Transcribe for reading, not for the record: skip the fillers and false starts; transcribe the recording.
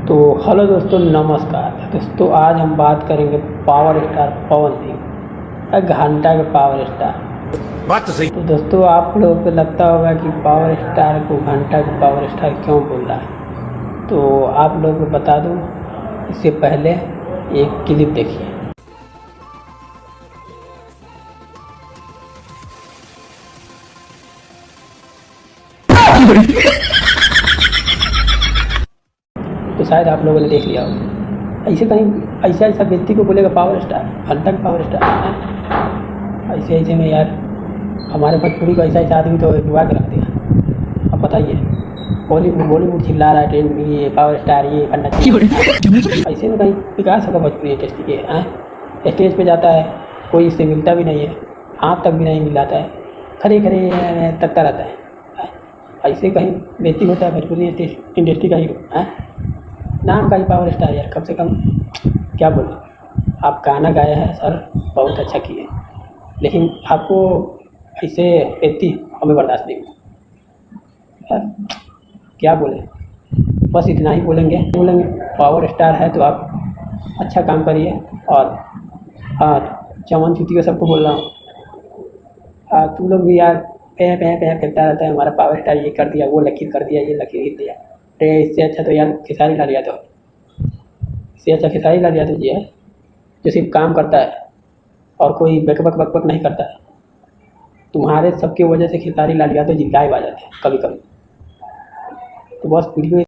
तो हेलो दोस्तों, नमस्कार दोस्तों। आज हम बात करेंगे पावर स्टार पवन सिंह, घंटा के पावर स्टार। बात तो सही। तो दोस्तों, आप लोगों को लगता होगा कि पावर स्टार को घंटा के पावर स्टार क्यों बोल रहा है। तो आप लोगों को बता दूं, इससे पहले एक क्लिप देखिए। तो शायद आप लोगों ने देख लिया होगा। ऐसे कहीं ऐसा व्यक्ति को बोलेगा पावर स्टार, घंटा का पावर स्टार है। ऐसे में यार हमारे भोजपुरी को ऐसा आदमी तो डुबा के रख दिया। अब बताइए, बॉलीवुड चिल्ला रहा है ट्रेंड में, ये पावर स्टार, ये घंटा। ऐसे में कहीं विकास होगा भोजपुरी इंडस्ट्री के। स्टेज पे जाता है, कोई इससे मिलता भी नहीं है, हाथ तक भी नहीं मिलाता है, खड़े खड़े तकता रहता है। ऐसे कहीं व्यक्ति होता है भोजपुरी इंडस्ट्री का हीरो है। नाम का ही पावर स्टार यार, कम से कम क्या बोले। आप गाना गाए हैं सर, बहुत अच्छा किए, लेकिन आपको ऐसे व्यक्ति हमें बर्दाश्त नहीं यार, क्या बोले। बस इतना ही बोलेंगे पावर स्टार है तो आप अच्छा काम करिए। और हाँ, चमन चुती को सबको बोल रहा हूँ, तुम लोग भी यार पे करता रहता है, हमारा पावर स्टार ये कर दिया, वो लकीर कर दिया, ये लकीर हिल दिया। तो इससे अच्छा तो यार खेसारी लाल यादव, इससे अच्छा खेसारी लाल यादव जी है, जो सिर्फ काम करता है और कोई बक नहीं करता है। तुम्हारे सबकी वजह से खेसारी लाल यादव जी गायब आ जाते हैं कभी कभी। तो बस वीडियो